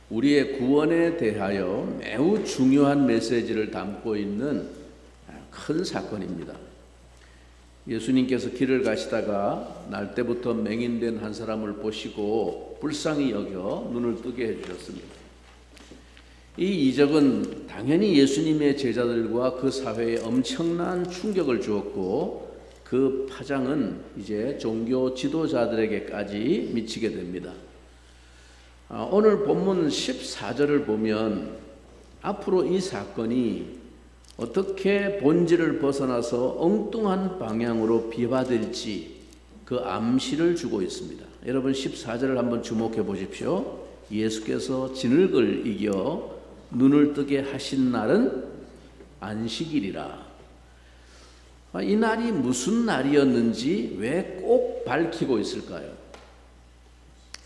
우리의 구원에 대하여 매우 중요한 메시지를 담고 있는 큰 사건입니다. 예수님께서 길을 가시다가 날 때부터 맹인된 한 사람을 보시고 불쌍히 여겨 눈을 뜨게 해주셨습니다. 이 이적은 당연히 예수님의 제자들과 그 사회에 엄청난 충격을 주었고 그 파장은 이제 종교 지도자들에게까지 미치게 됩니다. 오늘 본문 14절을 보면 앞으로 이 사건이 어떻게 본질을 벗어나서 엉뚱한 방향으로 비화될지 그 암시를 주고 있습니다. 여러분 14절을 한번 주목해 보십시오. 예수께서 진흙을 이겨 눈을 뜨게 하신 날은 안식일이라. 이 날이 무슨 날이었는지 왜 꼭 밝히고 있을까요?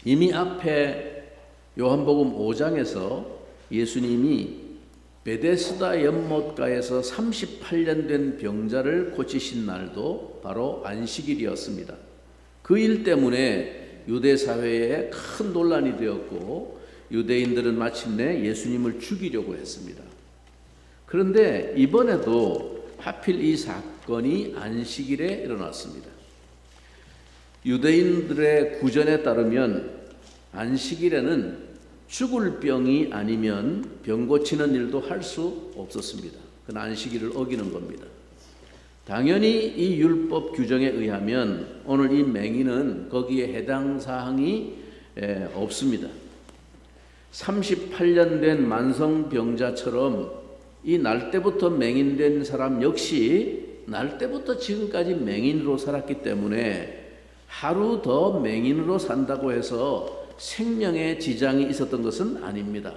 이미 앞에 요한복음 5장에서 예수님이 베데스다 연못가에서 38년 된 병자를 고치신 날도 바로 안식일이었습니다. 그 일 때문에 유대 사회에 큰 논란이 되었고 유대인들은 마침내 예수님을 죽이려고 했습니다. 그런데 이번에도 하필 이 사건이 안식일에 일어났습니다. 유대인들의 구전에 따르면 안식일에는 죽을 병이 아니면 병 고치는 일도 할 수 없었습니다. 그건 안식일을 어기는 겁니다. 당연히 이 율법 규정에 의하면 오늘 이 맹인은 거기에 해당 사항이 없습니다. 38년 된 만성병자처럼 이 날 때부터 맹인된 사람 역시 날 때부터 지금까지 맹인으로 살았기 때문에 하루 더 맹인으로 산다고 해서 생명에 지장이 있었던 것은 아닙니다.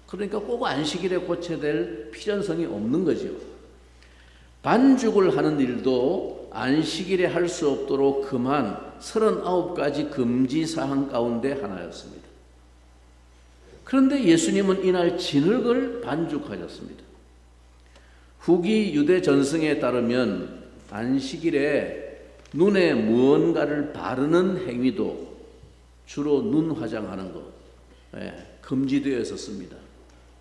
그러니까 꼭 안식일에 고쳐야 될 필연성이 없는 거죠. 반죽을 하는 일도 안식일에 할 수 없도록 금한 39가지 금지사항 가운데 하나였습니다. 그런데 예수님은 이날 진흙을 반죽하셨습니다. 후기 유대 전승에 따르면 안식일에 눈에 무언가를 바르는 행위도 주로 눈 화장하는 것 금지되어 있었습니다.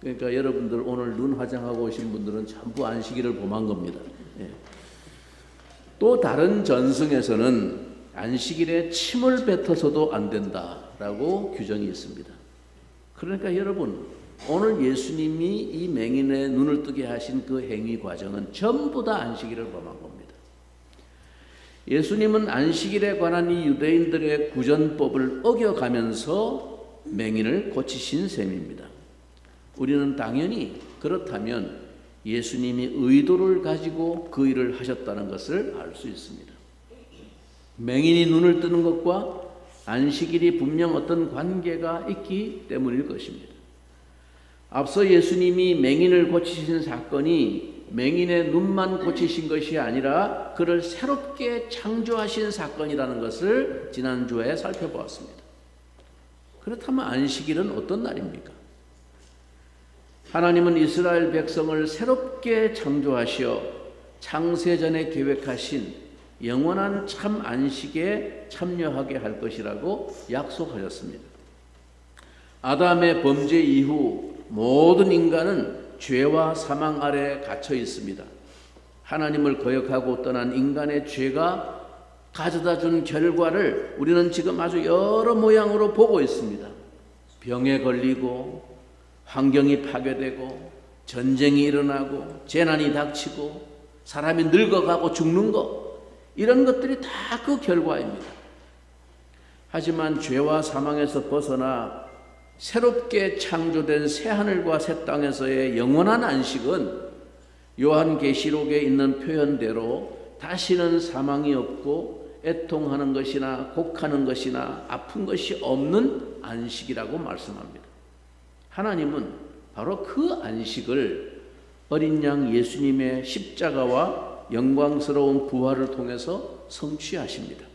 그러니까 여러분들 오늘 눈 화장하고 오신 분들은 전부 안식일을 범한 겁니다. 또 다른 전승에서는 안식일에 침을 뱉어서도 안 된다라고 규정이 있습니다. 그러니까 여러분 오늘 예수님이 이 맹인의 눈을 뜨게 하신 그 행위 과정은 전부 다 안식일을 범한 겁니다. 예수님은 안식일에 관한 이 유대인들의 구전법을 어겨가면서 맹인을 고치신 셈입니다. 우리는 당연히 그렇다면 예수님이 의도를 가지고 그 일을 하셨다는 것을 알 수 있습니다. 맹인이 눈을 뜨는 것과 안식일이 분명 어떤 관계가 있기 때문일 것입니다. 앞서 예수님이 맹인을 고치신 사건이 맹인의 눈만 고치신 것이 아니라 그를 새롭게 창조하신 사건이라는 것을 지난주에 살펴보았습니다. 그렇다면 안식일은 어떤 날입니까? 하나님은 이스라엘 백성을 새롭게 창조하시어 창세전에 계획하신 영원한 참 안식에 참여하게 할 것이라고 약속하셨습니다. 아담의 범죄 이후 모든 인간은 죄와 사망 아래 갇혀 있습니다. 하나님을 거역하고 떠난 인간의 죄가 가져다 준 결과를 우리는 지금 아주 여러 모양으로 보고 있습니다. 병에 걸리고 환경이 파괴되고 전쟁이 일어나고 재난이 닥치고 사람이 늙어가고 죽는 것 이런 것들이 다 그 결과입니다. 하지만 죄와 사망에서 벗어나 새롭게 창조된 새하늘과 새 땅에서의 영원한 안식은 요한계시록에 있는 표현대로 다시는 사망이 없고 애통하는 것이나 곡하는 것이나 아픈 것이 없는 안식이라고 말씀합니다. 하나님은 바로 그 안식을 어린 양 예수님의 십자가와 영광스러운 부활을 통해서 성취하십니다.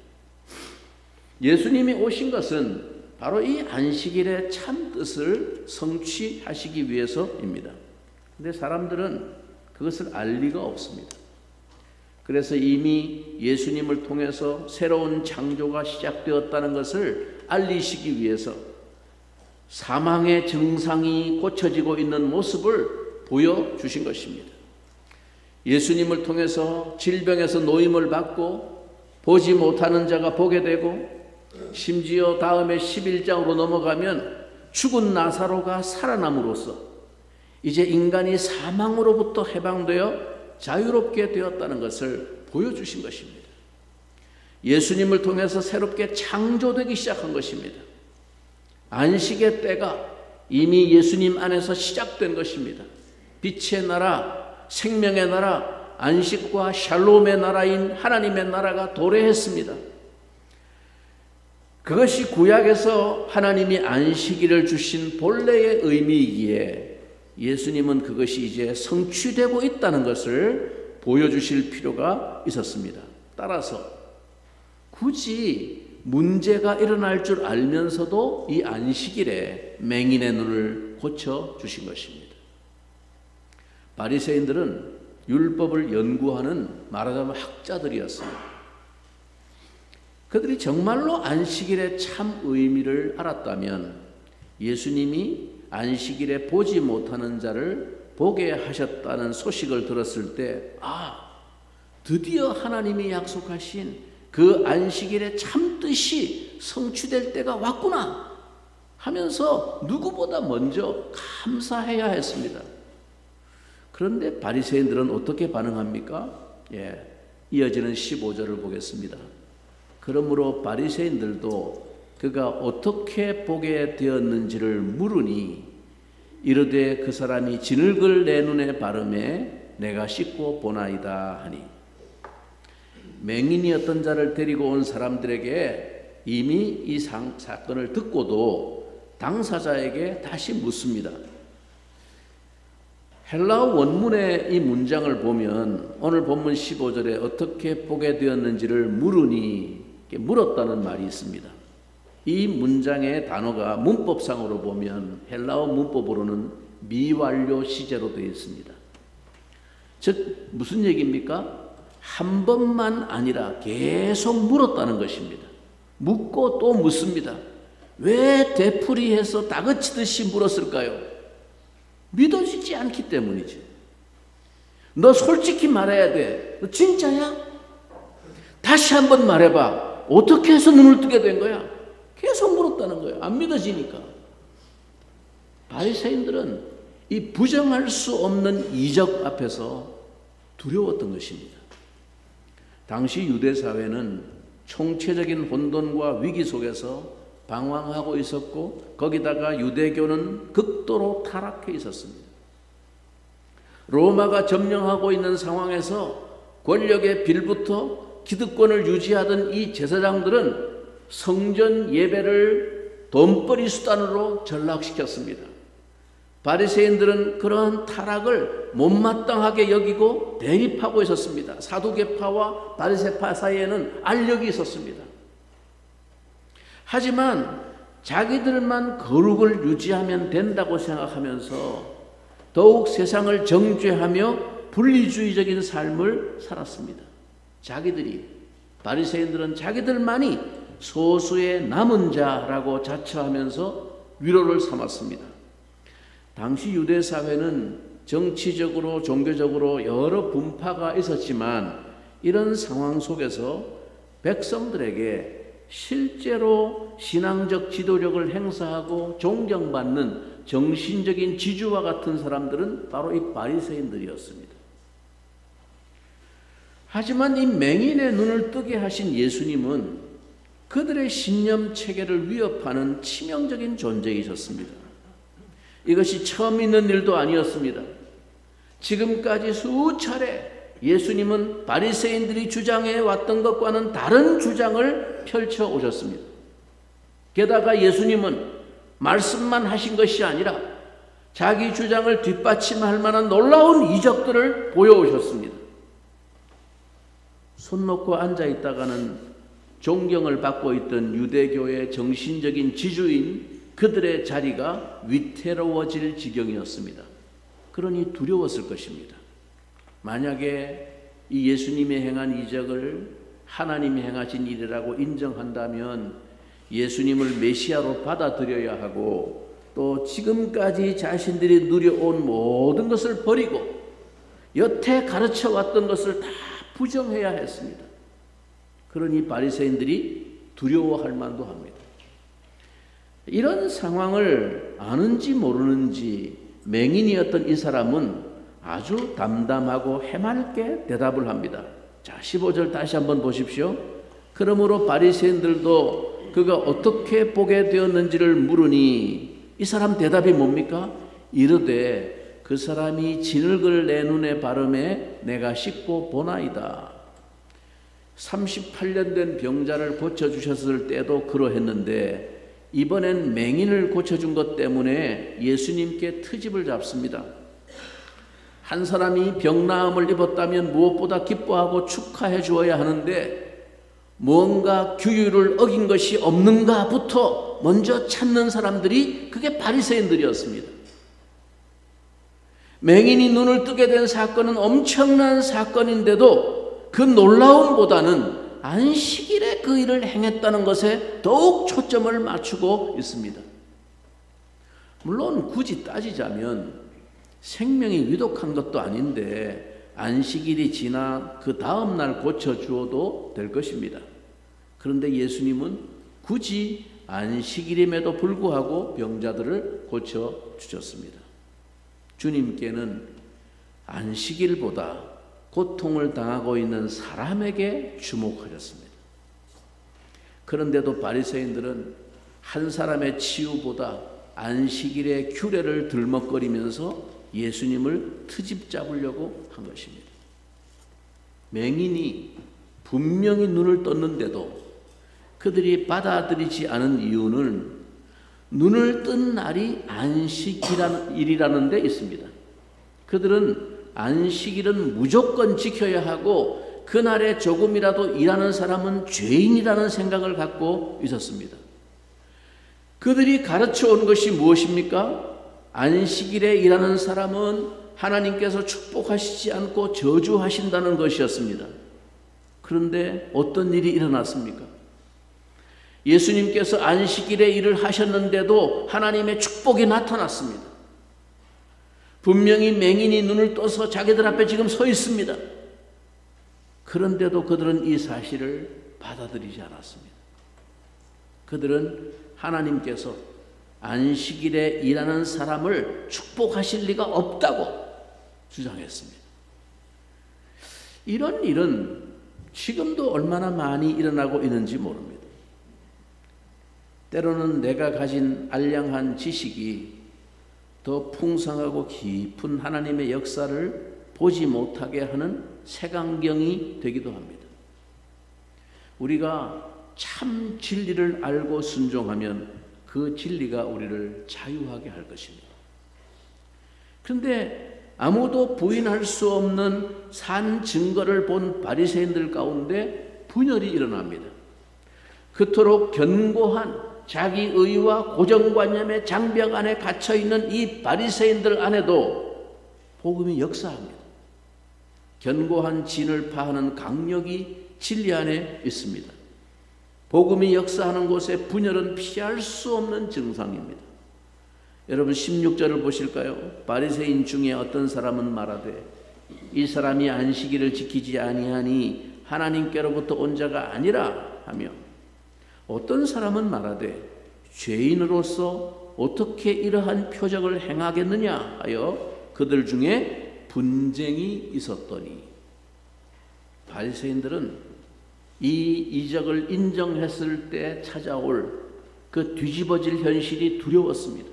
예수님이 오신 것은 바로 이 안식일의 참 뜻을 성취하시기 위해서입니다. 그런데 사람들은 그것을 알 리가 없습니다. 그래서 이미 예수님을 통해서 새로운 창조가 시작되었다는 것을 알리시기 위해서 사망의 증상이 고쳐지고 있는 모습을 보여주신 것입니다. 예수님을 통해서 질병에서 노임을 받고 보지 못하는 자가 보게 되고, 심지어 다음에 11장으로 넘어가면 죽은 나사로가 살아남으로써 이제 인간이 사망으로부터 해방되어 자유롭게 되었다는 것을 보여주신 것입니다. 예수님을 통해서 새롭게 창조되기 시작한 것입니다. 안식의 때가 이미 예수님 안에서 시작된 것입니다. 빛의 나라, 생명의 나라, 안식과 샬롬의 나라인 하나님의 나라가 도래했습니다. 그것이 구약에서 하나님이 안식일을 주신 본래의 의미이기에 예수님은 그것이 이제 성취되고 있다는 것을 보여주실 필요가 있었습니다. 따라서 굳이 문제가 일어날 줄 알면서도 이 안식일에 맹인의 눈을 고쳐주신 것입니다. 바리새인들은 율법을 연구하는 말하자면 학자들이었습니다. 그들이 정말로 안식일의 참 의미를 알았다면 예수님이 안식일에 보지 못하는 자를 보게 하셨다는 소식을 들었을 때, 드디어 하나님이 약속하신 그 안식일의 참 뜻이 성취될 때가 왔구나 하면서 누구보다 먼저 감사해야 했습니다. 그런데 바리새인들은 어떻게 반응합니까? 이어지는 15절을 보겠습니다. 그러므로 바리새인들도 그가 어떻게 보게 되었는지를 물으니 이르되 그 사람이 진흙을 내 눈에 바르매 내가 씻고 보나이다 하니, 맹인이었던 자를 데리고 온 사람들에게 이미 이 사건을 듣고도 당사자에게 다시 묻습니다. 헬라어 원문의 이 문장을 보면 오늘 본문 15절에 어떻게 보게 되었는지를 물으니, 물었다는 말이 있습니다. 이 문장의 단어가 문법상으로 보면 헬라어 문법으로는 미완료 시제로 되어 있습니다. 즉 무슨 얘기입니까? 한 번만 아니라 계속 물었다는 것입니다. 묻고 또 묻습니다. 왜 되풀이해서 다그치듯이 물었을까요? 믿어지지 않기 때문이죠. 너 솔직히 말해야 돼. 너 진짜야? 다시 한번 말해봐. 어떻게 해서 눈을 뜨게 된 거야? 계속 물었다는 거예요. 안 믿어지니까. 바리새인들은 이 부정할 수 없는 이적 앞에서 두려웠던 것입니다. 당시 유대 사회는 총체적인 혼돈과 위기 속에서 방황하고 있었고, 거기다가 유대교는 극도로 타락해 있었습니다. 로마가 점령하고 있는 상황에서 권력의 빌부터 기득권을 유지하던 이 제사장들은 성전 예배를 돈벌이 수단으로 전락시켰습니다. 바리새인들은 그러한 타락을 못마땅하게 여기고 대립하고 있었습니다. 사두개파와 바리새파 사이에는 알력이 있었습니다. 하지만 자기들만 거룩을 유지하면 된다고 생각하면서 더욱 세상을 정죄하며 분리주의적인 삶을 살았습니다. 바리새인들은 자기들만이 소수의 남은 자라고 자처하면서 위로를 삼았습니다. 당시 유대 사회는 정치적으로 종교적으로 여러 분파가 있었지만 이런 상황 속에서 백성들에게 실제로 신앙적 지도력을 행사하고 존경받는 정신적인 지주와 같은 사람들은 바로 이 바리새인들이었습니다. 하지만 이 맹인의 눈을 뜨게 하신 예수님은 그들의 신념 체계를 위협하는 치명적인 존재이셨습니다. 이것이 처음 있는 일도 아니었습니다. 지금까지 수차례 예수님은 바리새인들이 주장해 왔던 것과는 다른 주장을 펼쳐 오셨습니다. 게다가 예수님은 말씀만 하신 것이 아니라 자기 주장을 뒷받침할 만한 놀라운 이적들을 보여오셨습니다. 손 놓고 앉아 있다가는 존경을 받고 있던 유대교의 정신적인 지주인 그들의 자리가 위태로워질 지경이었습니다. 그러니 두려웠을 것입니다. 만약에 이 예수님이 행한 이적을 하나님이 행하신 일이라고 인정한다면 예수님을 메시아로 받아들여야 하고 또 지금까지 자신들이 누려온 모든 것을 버리고 여태 가르쳐왔던 것을 다 부정해야 했습니다. 그러니 바리새인들이 두려워할 만도 합니다. 이런 상황을 아는지 모르는지 맹인이었던 이 사람은 아주 담담하고 해맑게 대답을 합니다. 자, 15절 다시 한번 보십시오. 그러므로 바리새인들도 그가 어떻게 보게 되었는지를 물으니 이 사람 대답이 뭡니까? 이르되 그 사람이 진흙을 내 눈에 바르매 내가 씻고 보나이다. 38년 된 병자를 고쳐주셨을 때도 그러했는데 이번엔 맹인을 고쳐준 것 때문에 예수님께 트집을 잡습니다. 한 사람이 병나음을 입었다면 무엇보다 기뻐하고 축하해 주어야 하는데 뭔가 규율을 어긴 것이 없는가부터 먼저 찾는 사람들이 그게 바리새인들이었습니다. 맹인이 눈을 뜨게 된 사건은 엄청난 사건인데도 그 놀라움보다는 안식일에 그 일을 행했다는 것에 더욱 초점을 맞추고 있습니다. 물론 굳이 따지자면 생명이 위독한 것도 아닌데 안식일이 지나 그 다음 날 고쳐주어도 될 것입니다. 그런데 예수님은 굳이 안식일임에도 불구하고 병자들을 고쳐주셨습니다. 주님께는 안식일보다 고통을 당하고 있는 사람에게 주목하셨습니다. 그런데도 바리새인들은 한 사람의 치유보다 안식일의 규례를 들먹거리면서 예수님을 트집 잡으려고 한 것입니다. 맹인이 분명히 눈을 떴는데도 그들이 받아들이지 않은 이유는 눈을 뜬 날이 안식일이라는 데 있습니다. 그들은 안식일은 무조건 지켜야 하고 그날에 조금이라도 일하는 사람은 죄인이라는 생각을 갖고 있었습니다. 그들이 가르쳐온 것이 무엇입니까? 안식일에 일하는 사람은 하나님께서 축복하시지 않고 저주하신다는 것이었습니다. 그런데 어떤 일이 일어났습니까? 예수님께서 안식일에 일을 하셨는데도 하나님의 축복이 나타났습니다. 분명히 맹인이 눈을 떠서 자기들 앞에 지금 서 있습니다. 그런데도 그들은 이 사실을 받아들이지 않았습니다. 그들은 하나님께서 안식일에 일하는 사람을 축복하실 리가 없다고 주장했습니다. 이런 일은 지금도 얼마나 많이 일어나고 있는지 모릅니다. 때로는 내가 가진 알량한 지식이 더 풍성하고 깊은 하나님의 역사를 보지 못하게 하는 색안경이 되기도 합니다. 우리가 참 진리를 알고 순종하면 그 진리가 우리를 자유하게 할 것입니다. 그런데 아무도 부인할 수 없는 산 증거를 본 바리새인들 가운데 분열이 일어납니다. 그토록 견고한 자기 의와 고정관념의 장벽 안에 갇혀있는 이 바리새인들 안에도 복음이 역사합니다. 견고한 진을 파하는 강력이 진리 안에 있습니다. 복음이 역사하는 곳에 분열은 피할 수 없는 증상입니다. 여러분 16절을 보실까요? 바리새인 중에 어떤 사람은 말하되 이 사람이 안식일을 지키지 아니하니 하나님께로부터 온 자가 아니라 하며 어떤 사람은 말하되 죄인으로서 어떻게 이러한 표적을 행하겠느냐 하여 그들 중에 분쟁이 있었더니 바리새인들은 이 이적을 인정했을 때 찾아올 그 뒤집어질 현실이 두려웠습니다.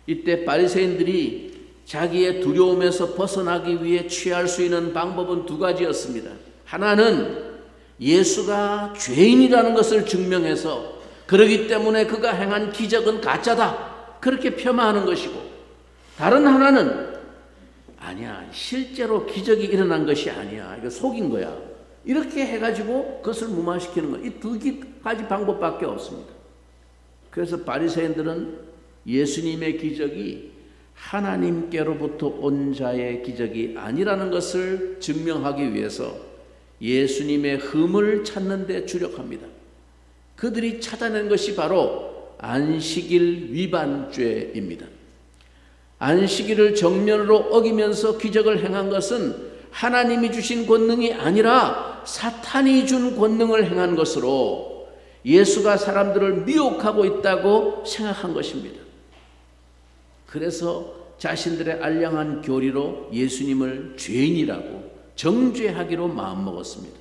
이때 바리새인들이 자기의 두려움에서 벗어나기 위해 취할 수 있는 방법은 두 가지였습니다. 하나는 예수가 죄인이라는 것을 증명해서 그러기 때문에 그가 행한 기적은 가짜다 그렇게 폄하하는 것이고, 다른 하나는 아니야 실제로 기적이 일어난 것이 아니야 이거 속인 거야 이렇게 해가지고 그것을 무마시키는 것. 이 두 가지 방법밖에 없습니다. 그래서 바리새인들은 예수님의 기적이 하나님께로부터 온 자의 기적이 아니라는 것을 증명하기 위해서 예수님의 흠을 찾는 데 주력합니다. 그들이 찾아낸 것이 바로 안식일 위반죄입니다. 안식일을 정면으로 어기면서 기적을 행한 것은 하나님이 주신 권능이 아니라 사탄이 준 권능을 행한 것으로 예수가 사람들을 미혹하고 있다고 생각한 것입니다. 그래서 자신들의 알량한 교리로 예수님을 죄인이라고 정죄하기로 마음먹었습니다.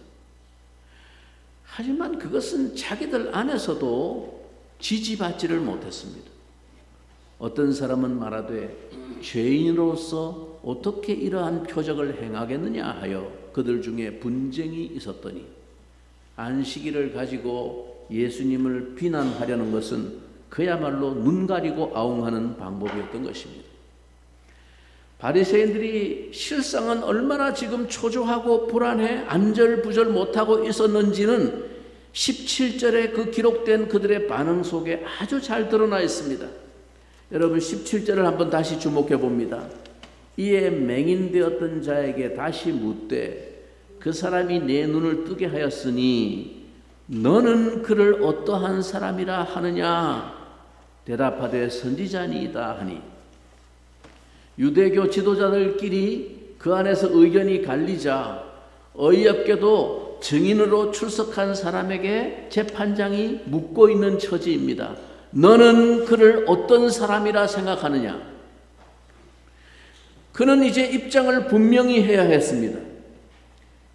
하지만 그것은 자기들 안에서도 지지받지를 못했습니다. 어떤 사람은 말하되 죄인으로서 어떻게 이러한 표적을 행하겠느냐 하여 그들 중에 분쟁이 있었더니 안식일을 가지고 예수님을 비난하려는 것은 그야말로 눈 가리고 아웅하는 방법이었던 것입니다. 바리새인들이 실상은 얼마나 지금 초조하고 불안해 안절부절 못하고 있었는지는 17절에 그 기록된 그들의 반응 속에 아주 잘 드러나 있습니다. 여러분 17절을 한번 다시 주목해 봅니다. 이에 맹인되었던 자에게 다시 묻되 그 사람이 내 눈을 뜨게 하였으니 너는 그를 어떠한 사람이라 하느냐? 대답하되 선지자니이다 하니 유대교 지도자들끼리 그 안에서 의견이 갈리자 어이없게도 증인으로 출석한 사람에게 재판장이 묻고 있는 처지입니다. 너는 그를 어떤 사람이라 생각하느냐? 그는 이제 입장을 분명히 해야 했습니다.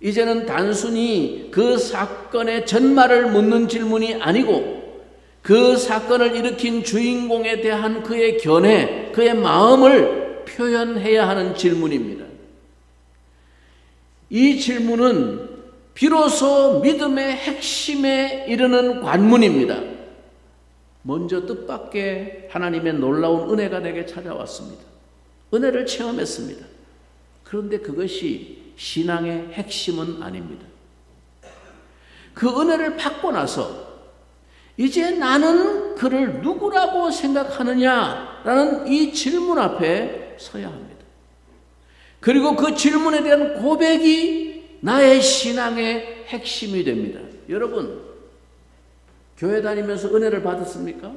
이제는 단순히 그 사건의 전말을 묻는 질문이 아니고 그 사건을 일으킨 주인공에 대한 그의 견해, 그의 마음을 표현해야 하는 질문입니다. 이 질문은 비로소 믿음의 핵심에 이르는 관문입니다. 먼저 뜻밖의 하나님의 놀라운 은혜가 내게 찾아왔습니다. 은혜를 체험했습니다. 그런데 그것이 신앙의 핵심은 아닙니다. 그 은혜를 받고 나서 이제 나는 그를 누구라고 생각하느냐라는 이 질문 앞에 서야 합니다. 그리고 그 질문에 대한 고백이 나의 신앙의 핵심이 됩니다. 여러분, 교회 다니면서 은혜를 받았습니까?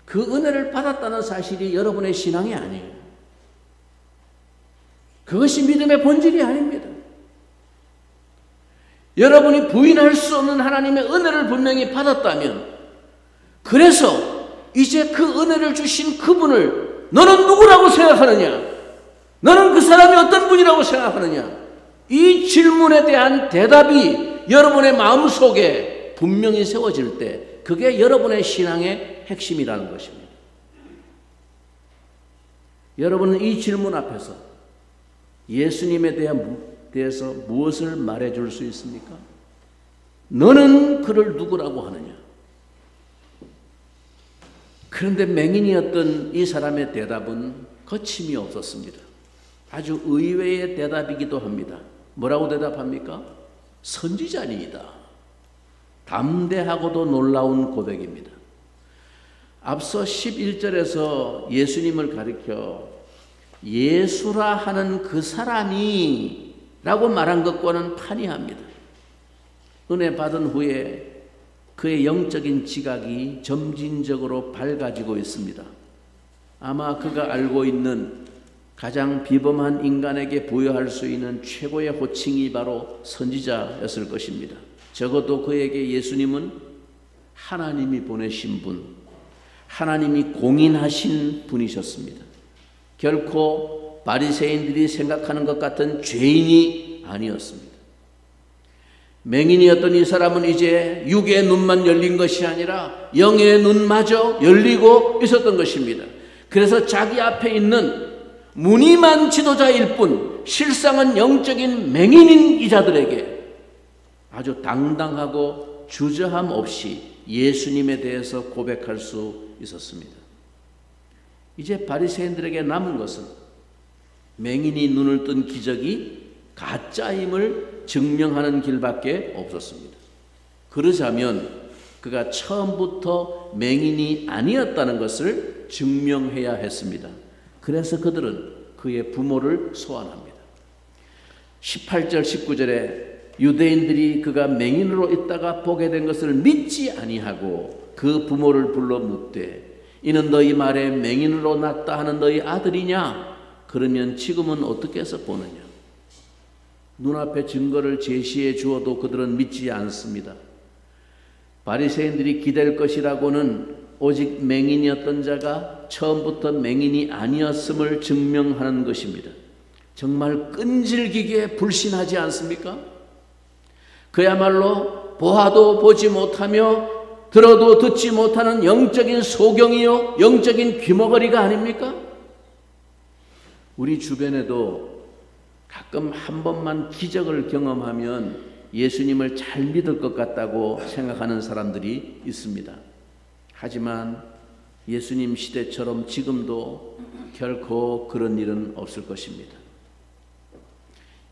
그 은혜를 받았다는 사실이 여러분의 신앙이 아니에요. 그것이 믿음의 본질이 아닙니다. 여러분이 부인할 수 없는 하나님의 은혜를 분명히 받았다면, 그래서 이제 그 은혜를 주신 그분을 너는 누구라고 생각하느냐? 너는 그 사람이 어떤 분이라고 생각하느냐? 이 질문에 대한 대답이 여러분의 마음속에 분명히 세워질 때 그게 여러분의 신앙의 핵심이라는 것입니다. 여러분은 이 질문 앞에서 예수님에 대해서 무엇을 말해줄 수 있습니까? 너는 그를 누구라고 하느냐? 그런데 맹인이었던 이 사람의 대답은 거침이 없었습니다. 아주 의외의 대답이기도 합니다. 뭐라고 대답합니까? 선지자니이다. 담대하고도 놀라운 고백입니다. 앞서 11절에서 예수님을 가리켜 예수라 하는 그 사람이 라고 말한 것과는 판이합니다. 은혜 받은 후에 그의 영적인 지각이 점진적으로 밝아지고 있습니다. 아마 그가 알고 있는 가장 비범한 인간에게 부여할 수 있는 최고의 호칭이 바로 선지자였을 것입니다. 적어도 그에게 예수님은 하나님이 보내신 분, 하나님이 공인하신 분이셨습니다. 결코 바리새인들이 생각하는 것 같은 죄인이 아니었습니다. 맹인이었던 이 사람은 이제 육의 눈만 열린 것이 아니라 영의 눈마저 열리고 있었던 것입니다. 그래서 자기 앞에 있는 무늬만 지도자일 뿐 실상은 영적인 맹인인 이자들에게 아주 당당하고 주저함 없이 예수님에 대해서 고백할 수 있었습니다. 이제 바리새인들에게 남은 것은 맹인이 눈을 뜬 기적이 가짜임을 증명하는 길밖에 없었습니다. 그러자면 그가 처음부터 맹인이 아니었다는 것을 증명해야 했습니다. 그래서 그들은 그의 부모를 소환합니다. 18절 19절에 유대인들이 그가 맹인으로 있다가 보게 된 것을 믿지 아니하고 그 부모를 불러 묻되 이는 너희 말에 맹인으로 났다 하는 너희 아들이냐? 그러면 지금은 어떻게 해서 보느냐? 눈앞에 증거를 제시해 주어도 그들은 믿지 않습니다. 바리새인들이 기댈 것이라고는 오직 맹인이었던 자가 처음부터 맹인이 아니었음을 증명하는 것입니다. 정말 끈질기게 불신하지 않습니까? 그야말로 보아도 보지 못하며 들어도 듣지 못하는 영적인 소경이요 영적인 귀머거리가 아닙니까? 우리 주변에도 가끔 한 번만 기적을 경험하면 예수님을 잘 믿을 것 같다고 생각하는 사람들이 있습니다. 하지만 예수님 시대처럼 지금도 결코 그런 일은 없을 것입니다.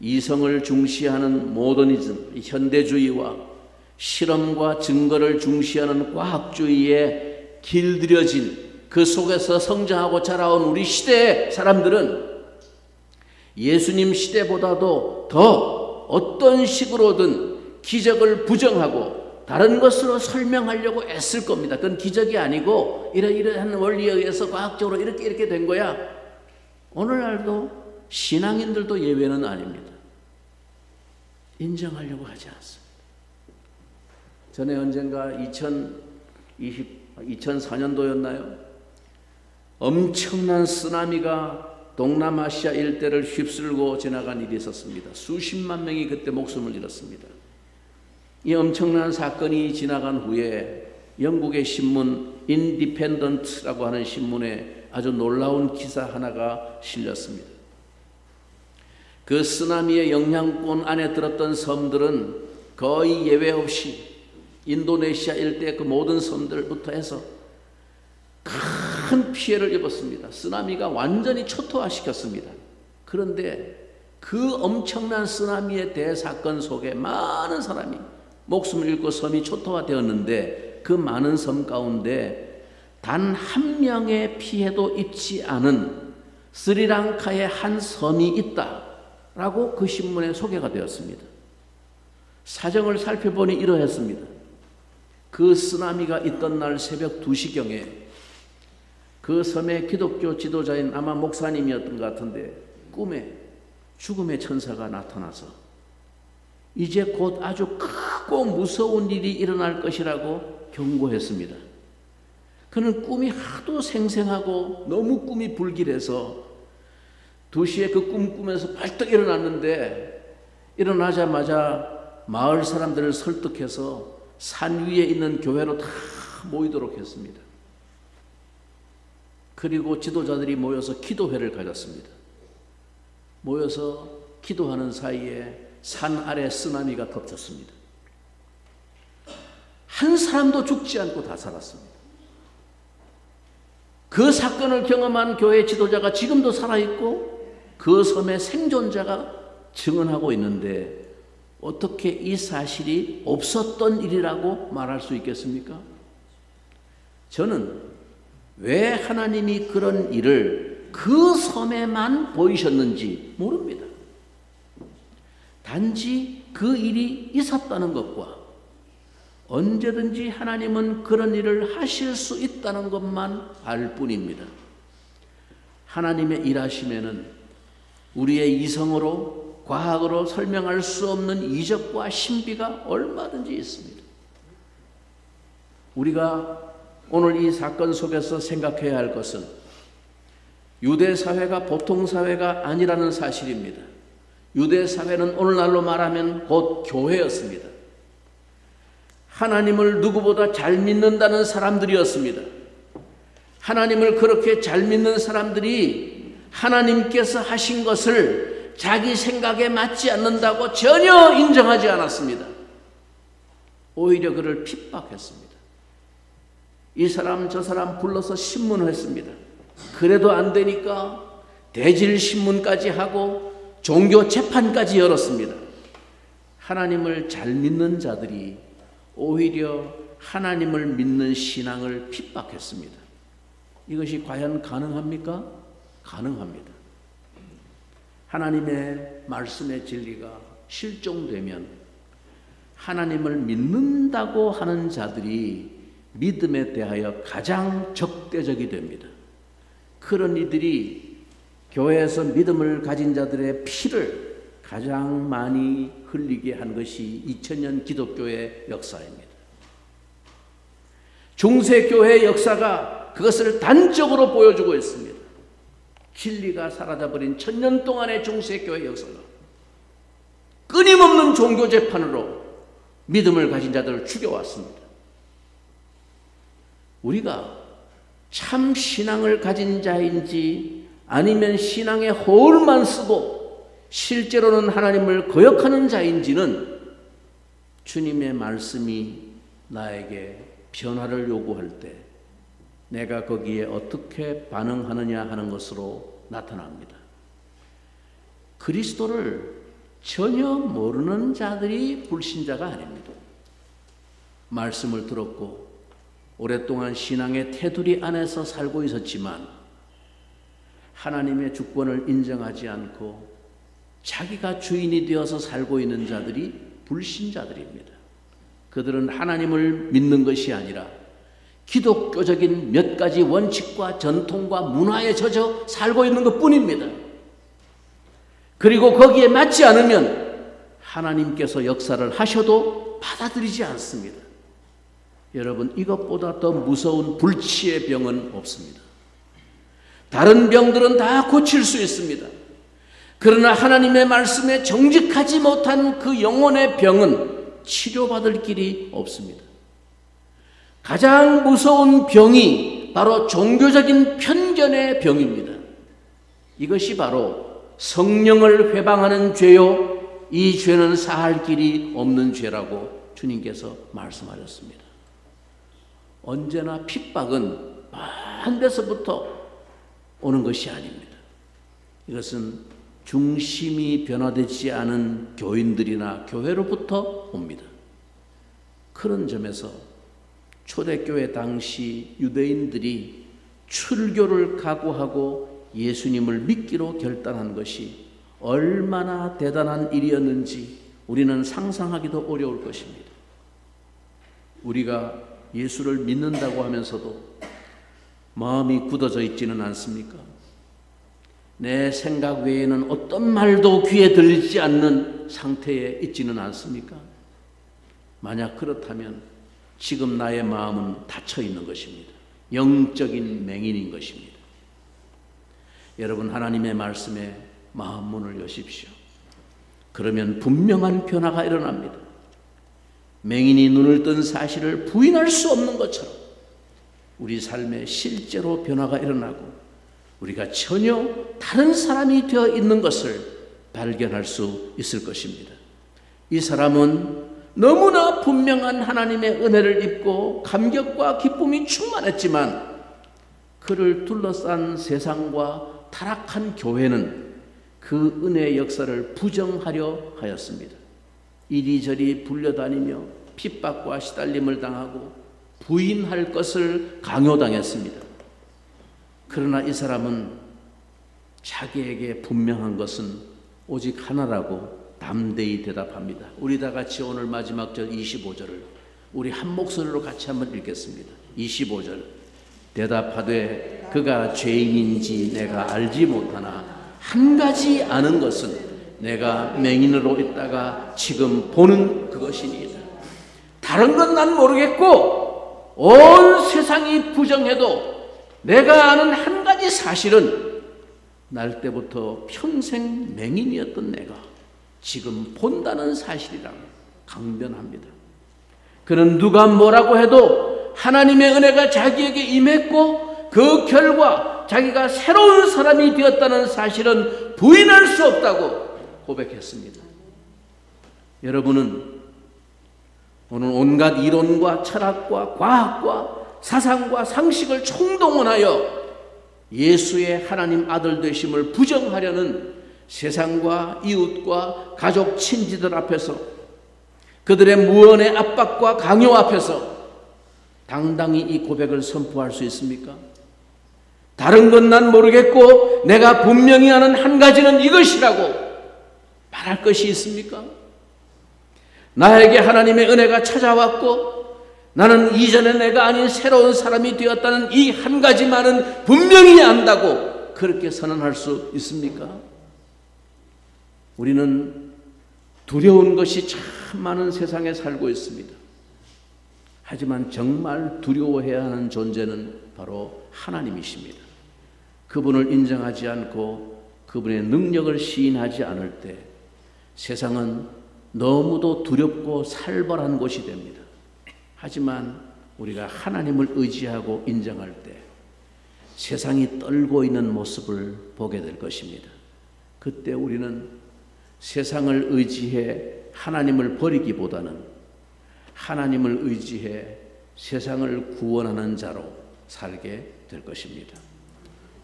이성을 중시하는 모더니즘, 현대주의와 실험과 증거를 중시하는 과학주의에 길들여진 그 속에서 성장하고 자라온 우리 시대의 사람들은 예수님 시대보다도 더 어떤 식으로든 기적을 부정하고 다른 것으로 설명하려고 애쓸 겁니다. 그건 기적이 아니고 이러이러한 원리에 의해서 과학적으로 이렇게 된 거야. 오늘날도 신앙인들도 예외는 아닙니다. 인정하려고 하지 않습니다. 전에 언젠가 2004년도였나요? 엄청난 쓰나미가 동남아시아 일대를 휩쓸고 지나간 일이 있었습니다. 수십만 명이 그때 목숨을 잃었습니다. 이 엄청난 사건이 지나간 후에 영국의 신문 인디펜던트라고 하는 신문에 아주 놀라운 기사 하나가 실렸습니다. 그 쓰나미의 영향권 안에 들었던 섬들은 거의 예외 없이 인도네시아 일대 그 모든 섬들부터 해서 큰 피해를 입었습니다. 쓰나미가 완전히 초토화시켰습니다. 그런데 그 엄청난 쓰나미의 대사건 속에 많은 사람이 목숨을 잃고 섬이 초토화되었는데 그 많은 섬 가운데 단 한 명의 피해도 입지 않은 스리랑카의 한 섬이 있다라고 그 신문에 소개가 되었습니다. 사정을 살펴보니 이러했습니다. 그 쓰나미가 있던 날 새벽 2시경에 그 섬의 기독교 지도자인 아마 목사님이었던 것 같은데 꿈에 죽음의 천사가 나타나서 이제 곧 아주 크고 무서운 일이 일어날 것이라고 경고했습니다. 그는 꿈이 하도 생생하고 너무 꿈이 불길해서 2시에 그 꿈 꾸면서 발떡 일어났는데 일어나자마자 마을 사람들을 설득해서 산 위에 있는 교회로 다 모이도록 했습니다. 그리고 지도자들이 모여서 기도회를 가졌습니다. 모여서 기도하는 사이에 산 아래 쓰나미가 덮쳤습니다. 한 사람도 죽지 않고 다 살았습니다. 그 사건을 경험한 교회 지도자가 지금도 살아있고 그 섬의 생존자가 증언하고 있는데 어떻게 이 사실이 없었던 일이라고 말할 수 있겠습니까? 저는 왜 하나님이 그런 일을 그 섬에만 보이셨는지 모릅니다. 단지 그 일이 있었다는 것과 언제든지 하나님은 그런 일을 하실 수 있다는 것만 알 뿐입니다. 하나님의 일하심에는 우리의 이성으로 과학으로 설명할 수 없는 이적과 신비가 얼마든지 있습니다. 우리가 오늘 이 사건 속에서 생각해야 할 것은 유대 사회가 보통 사회가 아니라는 사실입니다. 유대 사회는 오늘날로 말하면 곧 교회였습니다. 하나님을 누구보다 잘 믿는다는 사람들이었습니다. 하나님을 그렇게 잘 믿는 사람들이 하나님께서 하신 것을 자기 생각에 맞지 않는다고 전혀 인정하지 않았습니다. 오히려 그를 핍박했습니다. 이 사람 저 사람 불러서 신문했습니다. 그래도 안 되니까 대질 신문까지 하고 종교 재판까지 열었습니다. 하나님을 잘 믿는 자들이 오히려 하나님을 믿는 신앙을 핍박했습니다. 이것이 과연 가능합니까? 가능합니다. 하나님의 말씀의 진리가 실종되면 하나님을 믿는다고 하는 자들이 믿음에 대하여 가장 적대적이 됩니다. 그런 이들이 교회에서 믿음을 가진 자들의 피를 가장 많이 흘리게 한 것이 2000년 기독교의 역사입니다. 중세교회의 역사가 그것을 단적으로 보여주고 있습니다. 진리가 사라져버린 1000년 동안의 중세교회 역사가 끊임없는 종교 재판으로 믿음을 가진 자들을 죽여왔습니다. 우리가 참 신앙을 가진 자인지 아니면 신앙의 허울만 쓰고 실제로는 하나님을 거역하는 자인지는 주님의 말씀이 나에게 변화를 요구할 때 내가 거기에 어떻게 반응하느냐 하는 것으로 나타납니다. 그리스도를 전혀 모르는 자들이 불신자가 아닙니다. 말씀을 들었고 오랫동안 신앙의 테두리 안에서 살고 있었지만 하나님의 주권을 인정하지 않고 자기가 주인이 되어서 살고 있는 자들이 불신자들입니다. 그들은 하나님을 믿는 것이 아니라 기독교적인 몇 가지 원칙과 전통과 문화에 젖어 살고 있는 것뿐입니다. 그리고 거기에 맞지 않으면 하나님께서 역사를 하셔도 받아들이지 않습니다. 여러분, 이것보다 더 무서운 불치의 병은 없습니다. 다른 병들은 다 고칠 수 있습니다. 그러나 하나님의 말씀에 정직하지 못한 그 영혼의 병은 치료받을 길이 없습니다. 가장 무서운 병이 바로 종교적인 편견의 병입니다. 이것이 바로 성령을 회방하는 죄요, 이 죄는 사할 길이 없는 죄라고 주님께서 말씀하셨습니다. 언제나 핍박은 먼 데서부터 오는 것이 아닙니다. 이것은 중심이 변화되지 않은 교인들이나 교회로부터 옵니다. 그런 점에서 초대교회 당시 유대인들이 출교를 각오하고 예수님을 믿기로 결단한 것이 얼마나 대단한 일이었는지 우리는 상상하기도 어려울 것입니다. 우리가 예수를 믿는다고 하면서도 마음이 굳어져 있지는 않습니까? 내 생각 외에는 어떤 말도 귀에 들리지 않는 상태에 있지는 않습니까? 만약 그렇다면 지금 나의 마음은 닫혀 있는 것입니다. 영적인 맹인인 것입니다. 여러분, 하나님의 말씀에 마음 문을 여십시오. 그러면 분명한 변화가 일어납니다. 맹인이 눈을 뜬 사실을 부인할 수 없는 것처럼 우리 삶에 실제로 변화가 일어나고 우리가 전혀 다른 사람이 되어 있는 것을 발견할 수 있을 것입니다. 이 사람은 너무나 분명한 하나님의 은혜를 입고 감격과 기쁨이 충만했지만 그를 둘러싼 세상과 타락한 교회는 그 은혜의 역사를 부정하려 하였습니다. 이리저리 불려다니며 핍박과 시달림을 당하고 부인할 것을 강요당했습니다. 그러나 이 사람은 자기에게 분명한 것은 오직 하나라고 담대히 대답합니다. 우리 다 같이 오늘 마지막 절 25절을 우리 한 목소리로 같이 한번 읽겠습니다. 25절 대답하되 그가 죄인인지 내가 알지 못하나 한 가지 아는 것은 내가 맹인으로 있다가 지금 보는 그것이니이다. 다른 건 난 모르겠고 온 세상이 부정해도 내가 아는 한 가지 사실은 날 때부터 평생 맹인이었던 내가 지금 본다는 사실이라고 강변합니다. 그는 누가 뭐라고 해도 하나님의 은혜가 자기에게 임했고 그 결과 자기가 새로운 사람이 되었다는 사실은 부인할 수 없다고 고백했습니다. 여러분은 오늘 온갖 이론과 철학과 과학과 사상과 상식을 총동원하여 예수의 하나님 아들 되심을 부정하려는 세상과 이웃과 가족 친지들 앞에서 그들의 무언의 압박과 강요 앞에서 당당히 이 고백을 선포할 수 있습니까? 다른 건 난 모르겠고 내가 분명히 아는 한 가지는 이것이라고 말할 것이 있습니까? 나에게 하나님의 은혜가 찾아왔고 나는 이전에 내가 아닌 새로운 사람이 되었다는 이 한 가지만은 분명히 안다고 그렇게 선언할 수 있습니까? 우리는 두려운 것이 참 많은 세상에 살고 있습니다. 하지만 정말 두려워해야 하는 존재는 바로 하나님이십니다. 그분을 인정하지 않고 그분의 능력을 시인하지 않을 때 세상은 너무도 두렵고 살벌한 곳이 됩니다. 하지만 우리가 하나님을 의지하고 인정할 때 세상이 떨고 있는 모습을 보게 될 것입니다. 그때 우리는 세상을 의지해 하나님을 버리기보다는 하나님을 의지해 세상을 구원하는 자로 살게 될 것입니다.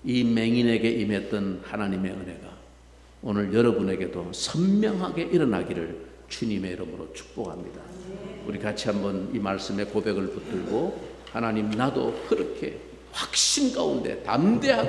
이 맹인에게 임했던 하나님의 은혜가 오늘 여러분에게도 선명하게 일어나기를 주님의 이름으로 축복합니다. 우리 같이 한번 이 말씀의 고백을 붙들고 하나님, 나도 그렇게 확신 가운데 담대하게